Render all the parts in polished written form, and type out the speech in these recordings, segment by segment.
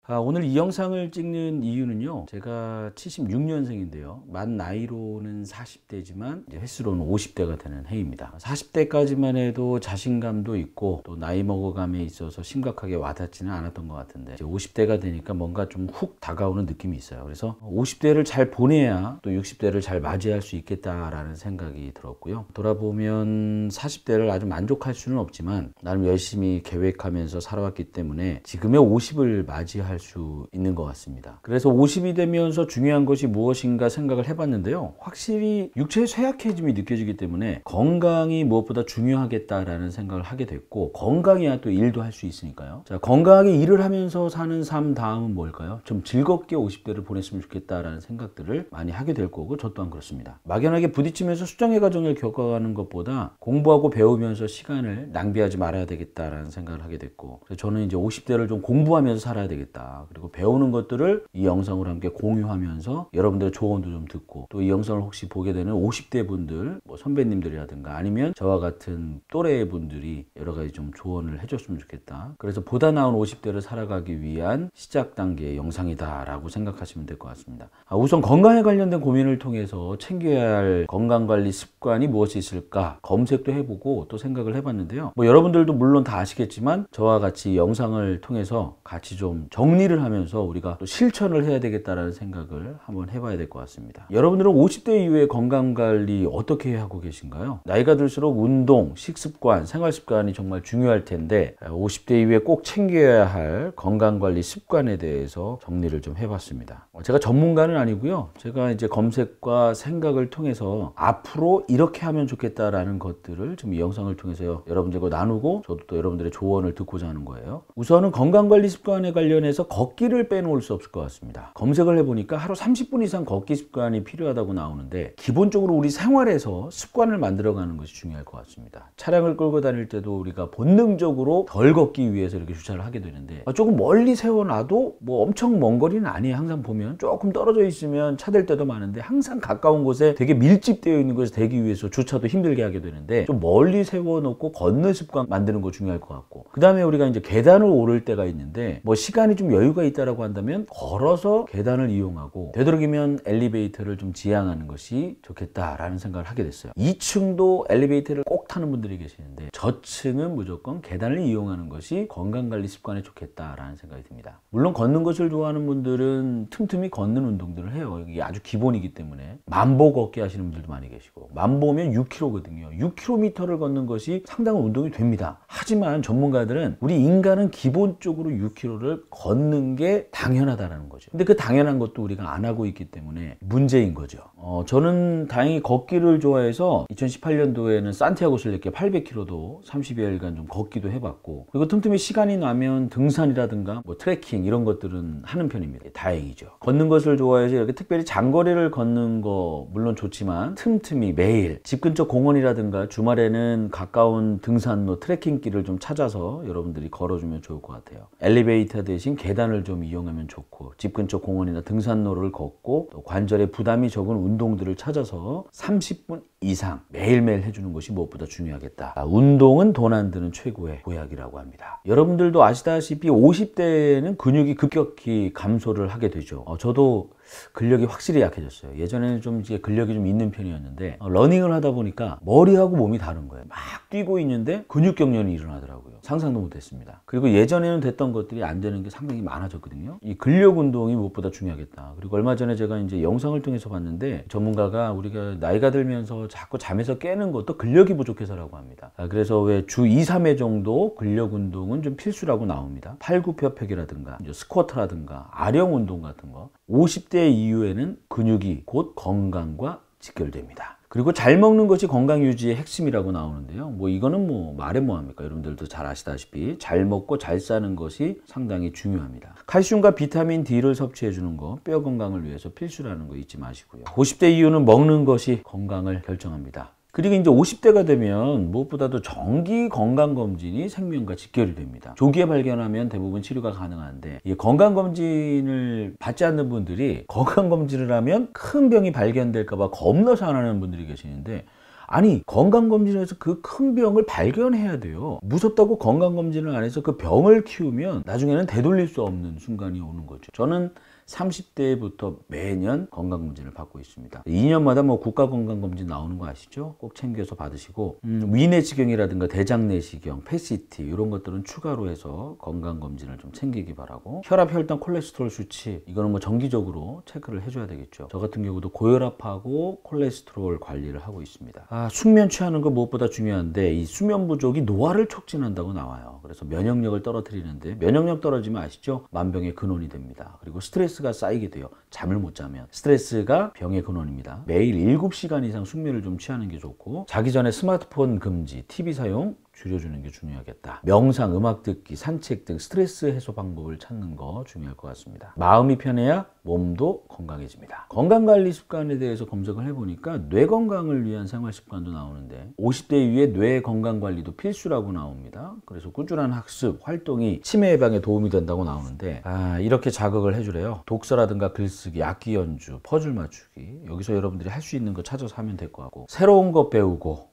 오늘 이 영상을 찍는 이유는요, 제가 76년생인데요 만 나이로는 40대지만 이제 횟수로는 50대가 되는 해입니다. 40대까지만 해도 자신감도 있고 또 나이 먹어감에 있어서 심각하게 와닿지는 않았던 것 같은데, 이제 50대가 되니까 뭔가 좀 훅 다가오는 느낌이 있어요. 그래서 50대를 잘 보내야 또 60대를 잘 맞이할 수 있겠다라는 생각이 들었고요. 돌아보면 40대를 아주 만족할 수는 없지만 나름 열심히 계획하면서 살아왔기 때문에 지금의 50을 맞이할 수 있는 것 같습니다. 그래서 50이 되면서 중요한 것이 무엇인가 생각을 해봤는데요, 확실히 육체의 쇠약해짐이 느껴지기 때문에 건강이 무엇보다 중요하겠다라는 생각을 하게 됐고, 건강해야 또 일도 할 수 있으니까요. 자, 건강하게 일을 하면서 사는 삶 다음은 뭘까요? 좀 즐겁게 50대를 보냈으면 좋겠다라는 생각들을 많이 하게 될 거고, 저 또한 그렇습니다. 막연하게 부딪히면서 수정의 과정을 겪어가는 것보다 공부하고 배우면서 시간을 낭비하지 말아야 되겠다라는 생각을 하게 됐고, 그래서 저는 이제 50대를 좀 공부하면서 살아야 되겠다, 그리고 배우는 것들을 이 영상으로 함께 공유하면서 여러분들의 조언도 좀 듣고, 또 이 영상을 혹시 보게 되는 50대 분들, 뭐 선배님들이라든가 아니면 저와 같은 또래 분들이 여러 가지 좀 조언을 해줬으면 좋겠다. 그래서 보다 나은 50대를 살아가기 위한 시작 단계의 영상이다 라고 생각하시면 될 것 같습니다. 우선 건강에 관련된 고민을 통해서 챙겨야 할 건강관리 습관이 무엇이 있을까 검색도 해보고 또 생각을 해봤는데요, 뭐 여러분들도 물론 다 아시겠지만 저와 같이 영상을 통해서 같이 좀 정리를 하면서 우리가 또 실천을 해야 되겠다라는 생각을 한번 해봐야 될 것 같습니다. 여러분들은 50대 이후에 건강관리 어떻게 하고 계신가요? 나이가 들수록 운동, 식습관, 생활습관이 정말 중요할 텐데 50대 이후에 꼭 챙겨야 할 건강관리 습관에 대해서 정리를 좀 해봤습니다. 제가 전문가는 아니고요, 제가 이제 검색과 생각을 통해서 앞으로 이렇게 하면 좋겠다라는 것들을 좀 이 영상을 통해서 여러분들과 나누고, 저도 또 여러분들의 조언을 듣고자 하는 거예요. 우선은 건강관리 습관에 관련해서 걷기를 빼놓을 수 없을 것 같습니다. 검색을 해보니까 하루 30분 이상 걷기 습관이 필요하다고 나오는데, 기본적으로 우리 생활에서 습관을 만들어가는 것이 중요할 것 같습니다. 차량을 끌고 다닐 때도 우리가 본능적으로 덜 걷기 위해서 이렇게 주차를 하게 되는데, 조금 멀리 세워놔도 뭐 엄청 먼 거리는 아니에요. 항상 보면 조금 떨어져 있으면 차 댈 때도 많은데, 항상 가까운 곳에 되게 밀집되어 있는 곳에 대기 위해서 주차도 힘들게 하게 되는데, 좀 멀리 세워놓고 걷는 습관 만드는 거 중요할 것 같고, 그 다음에 우리가 이제 계단을 오를 때가 있는데, 뭐 시간이 좀 여유가 있다라고 한다면 걸어서 계단을 이용하고, 되도록이면 엘리베이터를 좀 지향하는 것이 좋겠다라는 생각을 하게 됐어요. 2층도 엘리베이터를 꼭 타는 분들이 계시는데, 저층은 무조건 계단을 이용하는 것이 건강관리 습관에 좋겠다라는 생각이 듭니다. 물론 걷는 것을 좋아하는 분들은 틈틈이 걷는 운동들을 해요. 이게 아주 기본이기 때문에 만보 걷기 하시는 분들도 많이 계시고, 만보면 6km거든요 6km를 걷는 것이 상당한 운동이 됩니다. 하지만 전문가들은 우리 인간은 기본적으로 6km를 걷는 게 당연하다는 거죠. 근데 그 당연한 것도 우리가 안 하고 있기 때문에 문제인 거죠. 저는 다행히 걷기를 좋아해서 2018년도에는 산티아고 순례길 800km도 30여일간 좀 걷기도 해봤고, 그리고 틈틈이 시간이 나면 등산이라든가 뭐 트레킹 이런 것들은 하는 편입니다. 다행이죠. 걷는 것을 좋아해서 이렇게 특별히 장거리를 걷는 거 물론 좋지만, 틈틈이 매일 집 근처 공원이라든가 주말에는 가까운 등산로, 트레킹길을 좀 찾아서 여러분들이 걸어주면 좋을 것 같아요. 엘리베이터 대신 계단을 좀 이용하면 좋고, 집 근처 공원이나 등산로를 걷고, 또 관절에 부담이 적은 운동들을 찾아서 30분 이상 매일매일 해주는 것이 무엇보다 중요하겠다. 운동은 돈 안 드는 최고의 보약이라고 합니다. 여러분들도 아시다시피 50대에는 근육이 급격히 감소를 하게 되죠. 저도 근력이 확실히 약해졌어요. 예전에는 좀 이제 근력이 좀 있는 편이었는데, 러닝을 하다 보니까 머리하고 몸이 다른 거예요. 막 뛰고 있는데 근육 경련이 일어나더라고요. 상상도 못했습니다. 그리고 예전에는 됐던 것들이 안 되는 게 상당히 많아졌거든요. 이 근력 운동이 무엇보다 중요하겠다. 그리고 얼마 전에 제가 이제 영상을 통해서 봤는데, 전문가가 우리가 나이가 들면서 자꾸 잠에서 깨는 것도 근력이 부족해서라고 합니다. 그래서 왜 주 2, 3회 정도 근력 운동은 좀 필수라고 나옵니다. 팔굽혀펴기라든가 스쿼트라든가 아령 운동 같은 거. 50대 이후에는 근육이 곧 건강과 직결됩니다. 그리고 잘 먹는 것이 건강 유지의 핵심이라고 나오는데요, 뭐 이거는 뭐 말해 뭐합니까? 여러분들도 잘 아시다시피 잘 먹고 잘 사는 것이 상당히 중요합니다. 칼슘과 비타민 D를 섭취해 주는 거, 뼈 건강을 위해서 필수라는 거 잊지 마시고요. 50대 이후는 먹는 것이 건강을 결정합니다. 그리고 이제 50대가 되면 무엇보다도 정기 건강검진이 생명과 직결이 됩니다. 조기에 발견하면 대부분 치료가 가능한데, 이 건강검진을 받지 않는 분들이 건강검진을 하면 큰 병이 발견될까 봐 겁나서 안 하는 분들이 계시는데, 아니 건강검진에서 그 큰 병을 발견해야 돼요. 무섭다고 건강검진을 안 해서 그 병을 키우면 나중에는 되돌릴 수 없는 순간이 오는 거죠. 저는 30대부터 매년 건강검진을 받고 있습니다. 2년마다 뭐 국가건강검진 나오는 거 아시죠? 꼭 챙겨서 받으시고 위내시경이라든가 대장내시경, PET 이런 것들은 추가로 해서 건강검진을 좀 챙기기 바라고, 혈압, 혈당, 콜레스테롤 수치 이거는 뭐 정기적으로 체크를 해줘야 되겠죠. 저 같은 경우도 고혈압하고 콜레스테롤 관리를 하고 있습니다. 숙면 취하는 거 무엇보다 중요한데 이 수면 부족이 노화를 촉진한다고 나와요. 그래서 면역력을 떨어뜨리는데, 면역력 떨어지면 아시죠? 만병의 근원이 됩니다. 그리고 스트레스가 쌓이게 돼요. 잠을 못 자면. 스트레스가 병의 근원입니다. 매일 7시간 이상 숙면을 좀 취하는 게 좋고, 자기 전에 스마트폰 금지, TV 사용 줄여주는 게 중요하겠다. 명상, 음악 듣기, 산책 등 스트레스 해소 방법을 찾는 거 중요할 것 같습니다. 마음이 편해야 몸도 건강해집니다. 건강관리 습관에 대해서 검색을 해보니까 뇌 건강을 위한 생활 습관도 나오는데 50대 이후에 뇌 건강관리도 필수라고 나옵니다. 그래서 꾸준한 학습, 활동이 치매 예방에 도움이 된다고 나오는데 이렇게 자극을 해주래요. 독서라든가 글쓰기, 악기 연주, 퍼즐 맞추기, 여기서 여러분들이 할 수 있는 거 찾아서 하면 될 것 같고, 새로운 거 배우고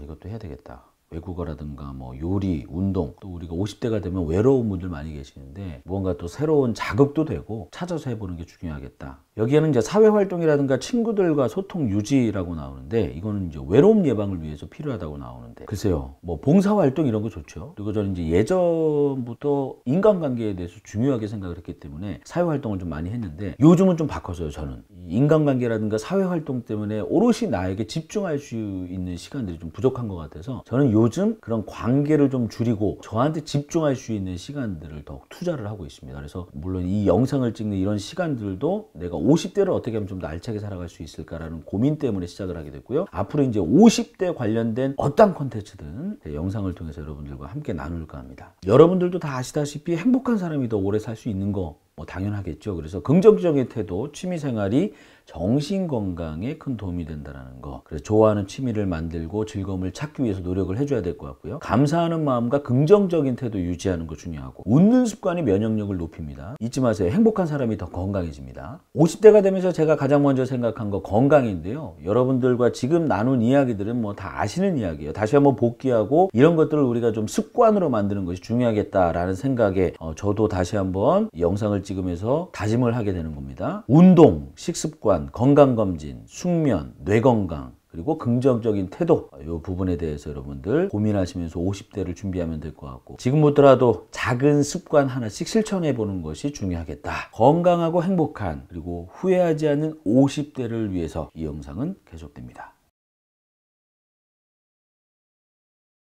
이것도 해야 되겠다. 외국어라든가 뭐 요리, 운동, 또 우리가 50대가 되면 외로운 분들 많이 계시는데 무언가 또 새로운 자극도 되고 찾아서 해보는 게 중요하겠다. 여기에는 이제 사회활동이라든가 친구들과 소통 유지라고 나오는데, 이거는 이제 외로움 예방을 위해서 필요하다고 나오는데, 글쎄요, 뭐 봉사활동 이런 거 좋죠. 그리고 저는 이제 예전부터 인간관계에 대해서 중요하게 생각을 했기 때문에 사회활동을 좀 많이 했는데, 요즘은 좀 바꿨어요. 저는 인간관계라든가 사회활동 때문에 오롯이 나에게 집중할 수 있는 시간들이 좀 부족한 것 같아서, 저는 요즘 그런 관계를 좀 줄이고 저한테 집중할 수 있는 시간들을 더욱 투자를 하고 있습니다. 그래서 물론 이 영상을 찍는 이런 시간들도 내가 50대를 어떻게 하면 좀 더 알차게 살아갈 수 있을까라는 고민 때문에 시작을 하게 됐고요. 앞으로 이제 50대 관련된 어떤 콘텐츠든 영상을 통해서 여러분들과 함께 나눌까 합니다. 여러분들도 다 아시다시피 행복한 사람이 더 오래 살 수 있는 거 당연하겠죠. 그래서 긍정적인 태도, 취미생활이 정신건강에 큰 도움이 된다는 거. 그래서 좋아하는 취미를 만들고 즐거움을 찾기 위해서 노력을 해줘야 될 것 같고요. 감사하는 마음과 긍정적인 태도 유지하는 거 중요하고, 웃는 습관이 면역력을 높입니다. 잊지 마세요. 행복한 사람이 더 건강해집니다. 50대가 되면서 제가 가장 먼저 생각한 거 건강인데요. 여러분들과 지금 나눈 이야기들은 뭐 다 아시는 이야기예요. 다시 한번 복귀하고 이런 것들을 우리가 좀 습관으로 만드는 것이 중요하겠다라는 생각에 저도 다시 한번 영상을 찍으면서 다짐을 하게 되는 겁니다. 운동, 식습관, 건강검진, 숙면, 뇌건강, 그리고 긍정적인 태도, 이 부분에 대해서 여러분들 고민하시면서 50대를 준비하면 될 것 같고, 지금부터라도 작은 습관 하나씩 실천해 보는 것이 중요하겠다. 건강하고 행복한, 그리고 후회하지 않는 50대를 위해서 이 영상은 계속됩니다.